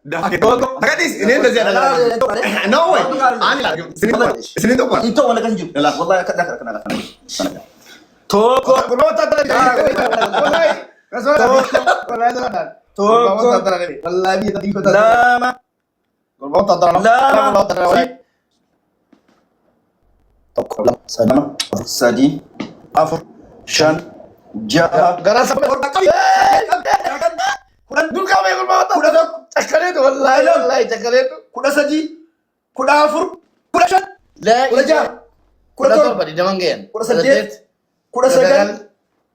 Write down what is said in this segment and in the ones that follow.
Gadis, ini udah jadi. No way. Ani lagi. Sini tuh kan. Itu mana kan juga. Lah, wallahi kena. Toko. Berbota tadi. Wallahi. Toko. Wallahi tadi kota. Lama. Berbota tadi. Toko. Sadama. Sadi. Afur. Shan. Jaha. Gara sampai orang kali. Dul kami yang berbota. Kuda tuh. Cakar itu wallahi cakar itu. Kuda saji. Kuda afur. Kuda shan. Kuda jah. Kuda Kuda tuh. apa di Demangen? Kuda sedit. Kuda segan.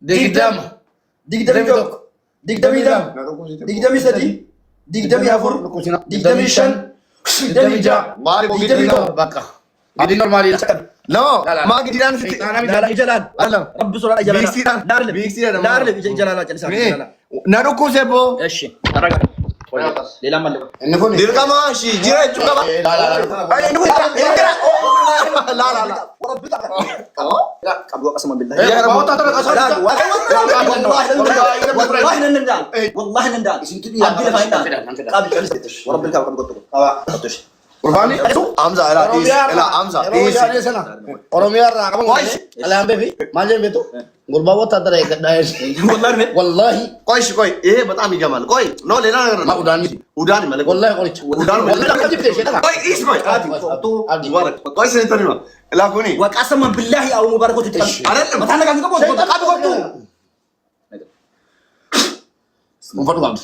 Digdam. Digdami dok. Digdami dam. Digdami saji. Digdami afur. Digdami shan. Digdami jah. Mari mau Digdami gitu. dok. Baka. Jadi normal ya kan. No, magi di dalam situ. Jalan. Alam. Rabbi surah jalan. Biksiran. Darle. Biksiran. Darle jalan aja sana. Nih, naruku sebo. Eshi. Taraga. Dia lama lu. Ini pun. Dirkama si jira juga ba. Ayo ini la. Rabbi tak. Ya, kamu kasih mobil dah. Ya, bawa tak kasih. Wallahi nendang. Wallahi nendang. Itu dia. Abdul Faida. Kabi kan itu. Rabbi ka kamu gotu. Atus. Qurbani. Amza ila Amza. Oromia ra kamu ngomong. Ala ambe bi. Manje betu. Gurba wata tare gadai. Wallahi. Koi. बता मी Jamal. Koi. No लेना Ma udani. udani male. Wallahi koi. Udani. Wallahi ka dipte sheda. Koi is koi. Atu. Mubarak. Koi se tani ma. Ila kuni. Wa qasama billahi au mubarakatu tish. Ada Matana kan ko gotu. Kabi gotu. Mufadu bang.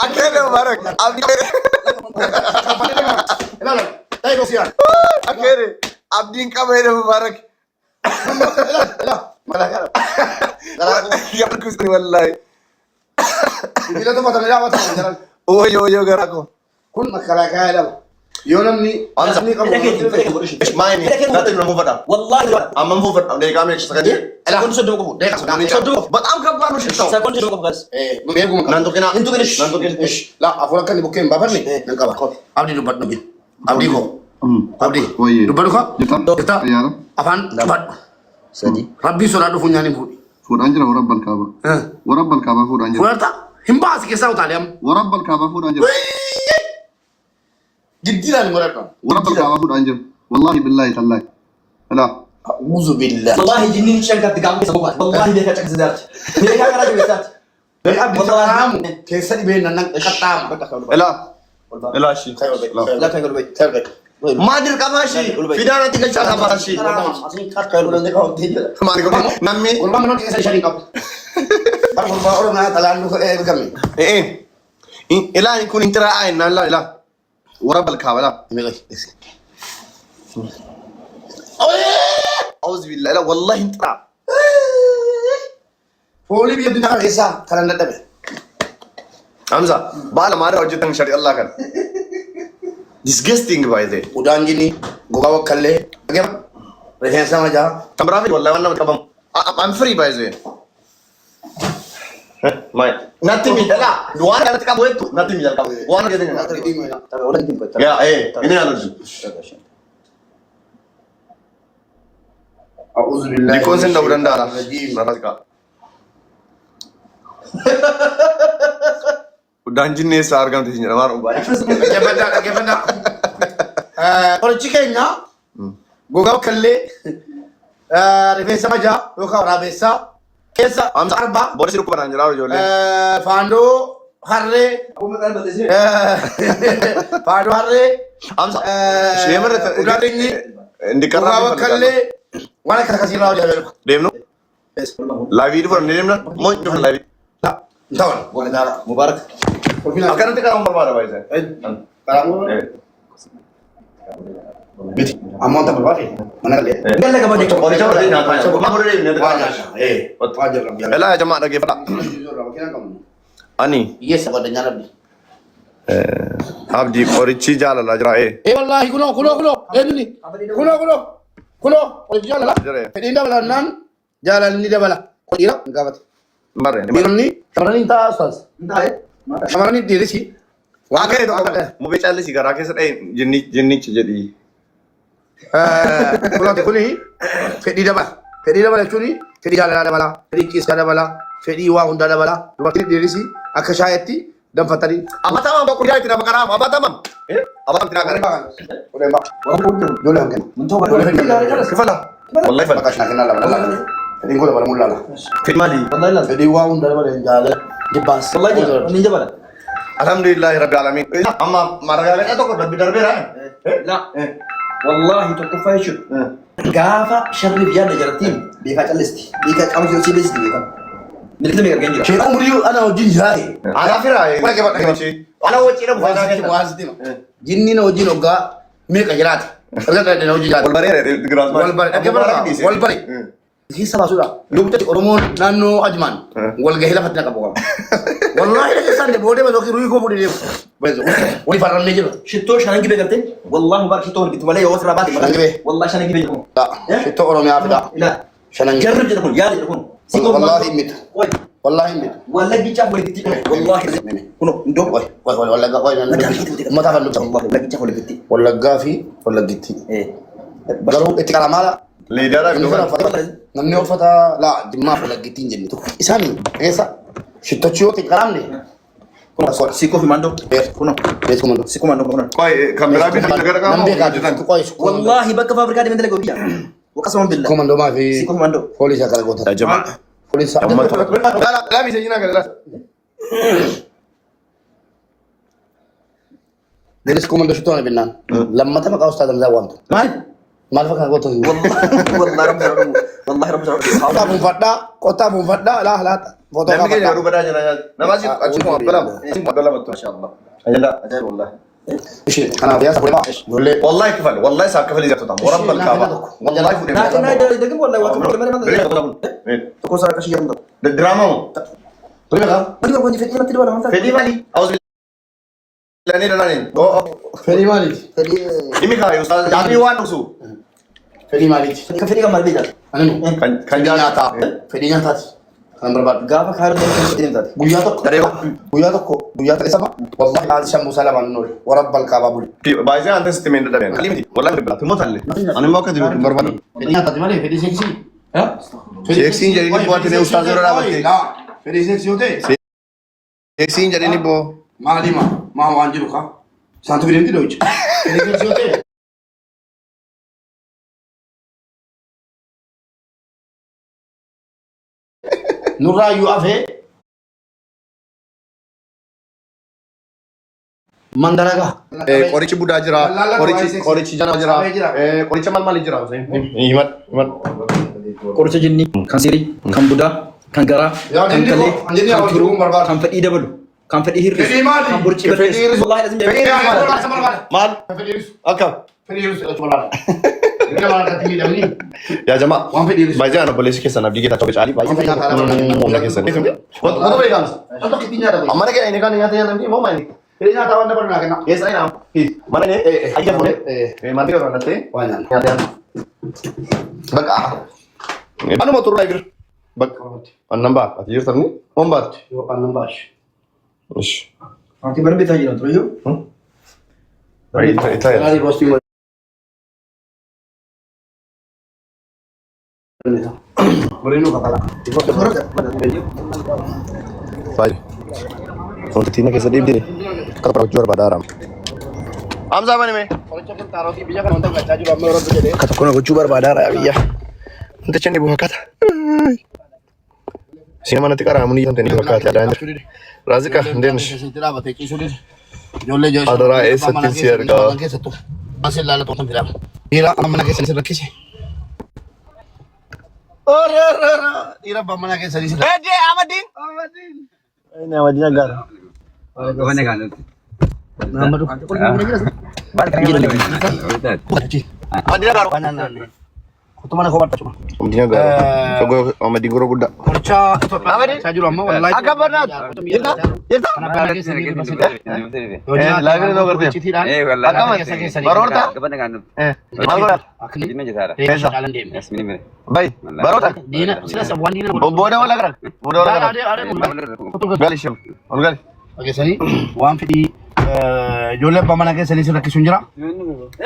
Akhirnya Mubarak. Akhirnya Abdin kamera Mubarak. Ya bagus nih wallahi. Bila tu mata lewat jalan. Oh yo garaku. Kun makalakaya dah. Yonamni Amza. ايش مايني لا تقول مو فدا والله اما مو فدا ده كامل سكدي لا كنت صدقوا ده صدقوا بطعم كبار مش شو سكون صدقوا بس بيجوا نانتو كنا انتو كنش ايش لا أقول لك إني بكين بابني نكبر أبدي دوبات نبي أبدي هو أبدي دوبات هو kita apaan dobat Sadi. Rabbi surat tu punya ni pun فور أنجل ورب الكعبة ورب الكعبة فور أنجل Fular tak himbas kisah utaliam ورب الكعبة فور أنجل jadilah ni mereka ورب الكعبة فور أنجل والله بالله تالله لا أعوذ بالله والله جنين شنكت تقام بسبوات والله dia kacak sedat dia kan ada besat والله كيسة di bena nang katam لا شيء لا كيقول بيت كيقول ما ادري كم شيء في دار تيجي شغله ما شيء masih kat kayak lu nanti kau tidak ما ادري نمي ulama mana kisah syari kau baru ulama orang nak talan lu kami ايه لا يكون انت راعي لا ورب الكعبه لا اعوذ بالله لا والله انت راعي Poli biar dia nak kisah karena ada be حمزه بالا ما ادري وجدت شري الله كان disgusting by the udah gini gua kawak kalle bagaimana rehan sama aja كم والله وانا كم I'm free by the way ما nothing me لا دوار كانت كابو itu nothing me كابو وانا كده tapi orang timpa ya ini harus أعوذ بالله di konsen dah udah darah udah anjing nih seharga di sini ramar Gimana? Kalau cikenya, gua kau kalle, rehan sama aja, gua kau rabesa, kesa, arba, boleh sirup pernah jalan jole Fando, harre, Fando harre, Hamza siapa udah tinggi, indikar gua kau kalle, mana kata kasih lau jalan. dem no live itu pernah dem no mau coba live Nah, tahu, boleh darah, mubarak. akan nanti kamu berapa bay saya Kamu, Biti, amon tak berapa? Mana kali? Enggak lagi banyak coba. coba deh nyata coba mau deh nyata wajar lah. Ela jemaah lagi pada ani Yes, apa ada nyala ni? abdi orici jalan lah jera Wallahi kuno. Ni. Kuno. Oi jalan lah. Jere. Ini dah bala nan. Jalan ni dah bala. Kau kira? Enggak bat. mare Bilang ni, kamera ni tak asas. Kamera ni dia sih. Wakil itu apa? Mau bicara sih gara kesa jenis jadi. Kalau tekuni, fedi dah cuni, fedi jalan dah bala, fedi kis dah bala, fedi wah unda dah bala. Waktu diri si, akashayati dan fatari. Apa tamam kok kuliah tidak makaram? Apa tamam? Apa tidak makaram? Udah mbak, boleh kan? Mencoba boleh. Kifala. Wallahi fala. Makasih nak kenal lah. Fedi gula bala mulla lah. Fit mali. Wallahi fedi wah unda dah bala jalan. Jebas. Wallahi ni jebal. Alhamdulillah rabbil alamin. Amma maragalan itu kok darbe-darbe لا والله تكفى شو قافة شرب يانا جرتين بيكا تلستي بيكا كم جو سي بيستي بيكا نريد ميكا جنجا Syekh Umriu ana wajin jahai. Ana fira. Mana ke bakal sih? Ana wajib nak buat Wajin wajin. Jinni na wajin oga me ka jirat. Kaga ka na wajin jirat. Wal bari di geras. Wal bari. Wal bari. Hisa basuda. Lumta oromo nano ajman. Wal gahila fatna ka boga. Wallahi la kesan de bode ba doki ruyi ko bode de. Bezo. Wali faran le jiro. شتو شانجي بيكرتي والله مبارك شتو اللي بتولي يوصل رابط شانجي بيه. والله شانجي بيكون La. Ito oromo ya fida. لا Shanan جرب جرب يا لي يكون Wallahi mit. وي Wallahi mit. ولا جيتشاف ولا جيتي والله كنو ندو Wai wala ga wai nan. Mata kan lutam. والله لا جيتشاف ولا جيتي Wala gafi wala gitti. ايه Garu itikala mala. Lidara Namni uffata la dimmaa fi laggitiin jenni tokko. Isaan eessa shittochiyooti qaramne. Kun asoola. سيكو في ماندو كنو Bees kumando. سيكو ماندو كنو Koi kamera bi negara kamu. Namni gaaju qoy. والله بك فابريكا دي من دلقو بيا وقسما بالله Kumando maa fi سيكو في ماندو poolisa kala goota. Ya jemaah. Poolisa. La bisa jina kan. Delis kumando shittoona binnaan. Lammata maqaa ustaadam zaawwamtu. Maal fakkaa goota. والله رب زعلوا والله رب زعلوا Qotaa buufadhaa laa laata. Footoo Namni keenya kaafadhaa. garuu badaa jira. Nama achi kuma abdala. Achi kuma abdala battu. Mashallah. Ajala ajal wallahi. Ishee kanaaf yaasa fuudhee ijoollee. Wallahi kifal. Wallahi saa kifal ijatu tam. Warabbal kaaba. Wallahi fuudhee. لكن هذا دقيق والله وقت تكون صار كشيء يمدو Drama mo. Tuli ka? ما تقول في كلمة تدور ما Fedi mali. Aus lani lani. Oh. Fedhii maaliiti? Imi kaya ustaz. Jadi wan usu. Fedhii maaliiti? كفيني كم مربيتا Aninu? Kan Fedhii nyaataa. Fedhii nyaataati. Kan barbaadu. قافك هذا اللي كنت تدور Guyyaa tokko. Guyyaa ta'e sama. Wallahi haal shan buusaa lamaan noole. Warabbal kaabaa buli. Baay'ee ante sitti meen dadhabeen. Alimti. Wallahi birbila. Timo talle. Ani moo akka jiru barbadu. Fedhii nyaataati malee fedhii seeksii. Seeksiin jedhanii bu'aatine ustaaz yeroo dhaabatte. Fedhii seeksii yoo ta'e. Seeksiin jedhanii boo. Maalima? Maa waan jiru ka? Saantu bineeldi dho'icha. Fedhii seeksii yoo ta'e. Nurraa iyyuu hafee. Mandaraga. Qorichi budaa jira. Qorichi jana jira. Qoricha maal maali jira? Himat. قرص جني كان سيري كان بودا كان غرا كان كلي كان كيرو كان فدي دبلو كان فدي هير كان برشي بس والله لازم Maal? Akkam? Ya jama'a. Baay'ee ana obboleessi keessan abdii geetaa tokko caalii baay'ee humna keessan. Wanta beekamu. Mana keenya inni kan nyaata nyaatan moo maali? Keessa inni naam. Mana inni ayya fuudhee maatii irraa nattee nyaata nyaata. Bakka. Anuma turraa eegira. Bakka. Annan baa ati jirtan ni hoon baatti. Ish. انت بربي تاجي ترويو Baay'ee itti Baay'ee. Wanti tina keessa deemtee akka barachuu barbaadaaraam. Amsaa bani mee? Akka tokko na gochuu barbaadaara biyya. Wanta chan dhibu fakkaata. Sina manatti qaraamu ni wanta ni fakkaata daa'imni. Raazika ndeenis. Adaraa eessatti si argaa? Dhiira mana keessanii rakkise. Dhiira abbaan mana keessanii Ini awalnya gar. كمان قاعد Awalnya gar. Kutu mana kau baca cuma? Awalnya gar. Coba sama di guru budak. Kerja saya jual mau wallahi. Agak berat. Kita. Kenapa lagi sini? Lagi itu kerja. Agak masih. Baru orta. Baru orta. Baik. Baru orta. Dina, sila sebuah dina. Bodoh wala gar. Bodoh wala gar. Gali shum. Gali. Oke, sini. Wan fidi ijoollee abbaa manaa keessanii sin rakkisuun jira.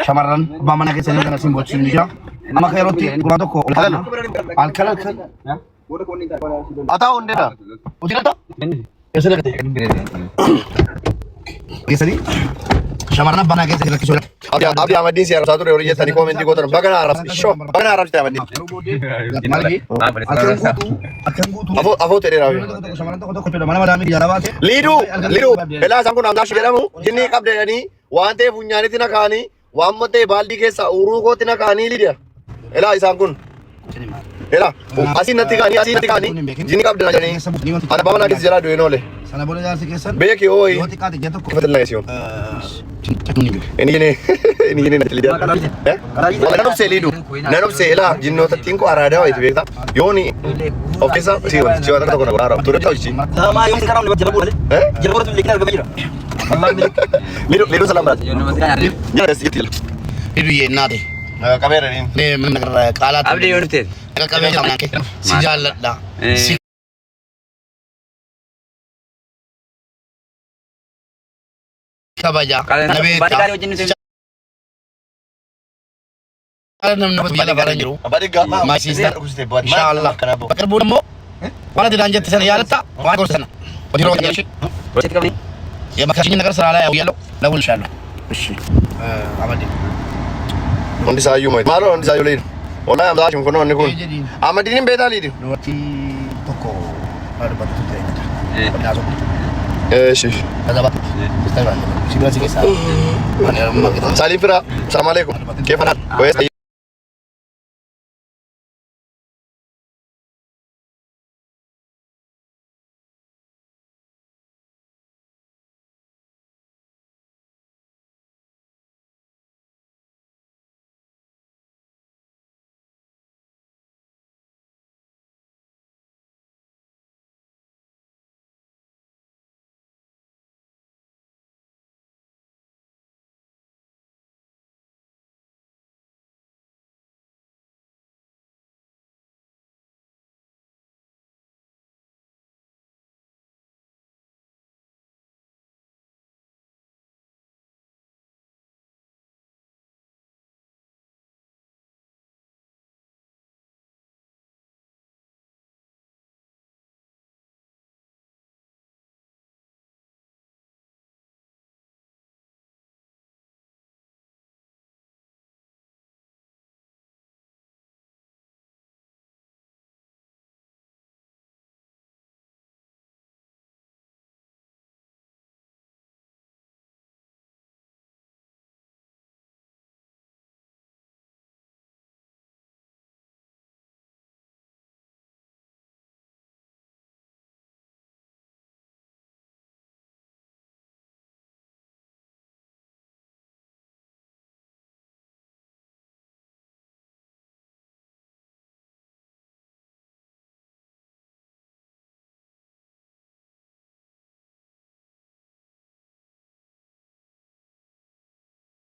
Shamarran abbaa manaa keessanii kana sin bochisuun jira. Amma akka yerootti guraa tokko ol kalan. Halkan. Ataa hundeedha. Utirata? Keessanii gate. Keessanii shamarran abbaa manaa keessanii rakkisuun jira. Abdi Ahmadiin siyaara isaa ture horii jettanii koomentii gootan bagana arrabsi Ahmadiin. Akkan guutuu. Afoo ta'ee raabe. Shamarran tokko mana madaamii biyyaa baate. Liiduu elaa isaan kun amnaash jedhamu jinni qabdanii waan ta'eef funyaanitti na kaanii waan ta'e baaldii keessa uruu kootti na kaanii liidha. Elaa isaan kun elaa asii natti kaanii jinni qabdana jedhanii ana bamanaa keessa jalaa du'een oole. Sana booda jaarsi keessan. Beeki ooyi. Yoo xiqqaate jee tokko. Kifata laayesiyoon. Ini gini nanti lihat. Wala nobse lidu. Na nobse ela jinnota tinko arada wa itu bekta. Yoni. Oke sa siwa tak tahu nak arab. Tu dah jauh sih. Sama yung sekarang dapat jalabu tadi. Jalabu tu kita agak beda. Lidu salam berat. Ya dah sikit. Lidu ye nade. Kamera ni. Ne mendengar kalat. Abdi Yunus. Kamera nak. Si jalan dah. Si kabaja. Nabi. Namni biyya lafa jiru. Abadiga. Masista. Inshallah. Bakar bulan mo. Wala dilanjat sana yalata. Wala ko sana. Wajiro ka yashi. Ya makasih nagar sarala ya yalo. Lawul inshallah. Ishi. Amadi. Ondi sayu mai. Maro ondi sayu lid. Ola am dashim kono ne kun. Amadin beda lid. Roti toko. Ada batu tu kita. Sih. Ada batu. Kita kan. Sibra sikit sah. Salim Fira. Assalamualaikum. Kaifa? Koi